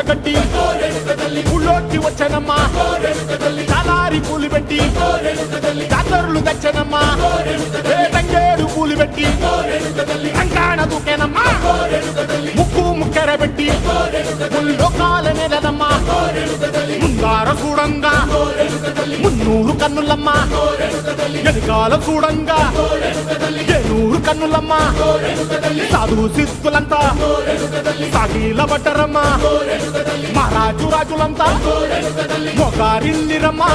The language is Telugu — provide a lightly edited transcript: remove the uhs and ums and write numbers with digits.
కట్టి ఊళ్ళోకి వచ్చానమ్మా చాలారి పూలు పెట్టి జాతరులు తెచ్చానమ్మా తంగేడు పూలు పెట్టి రంగాణ దూకేనమ్మా ముక్కు ముక్కెర పెట్టి ముల్లోకాల నెలనమ్మా ముందార చూడంగా మున్నూరు కన్నులమ్మా ఎనకాల చూడంగా ఏనూరు కన్నులమ్మా సాధు సిద్ధులంతా సాగిల పట్టరమ్మా మహారాజు రాజులంతా మొగారిల్లిరమ్మా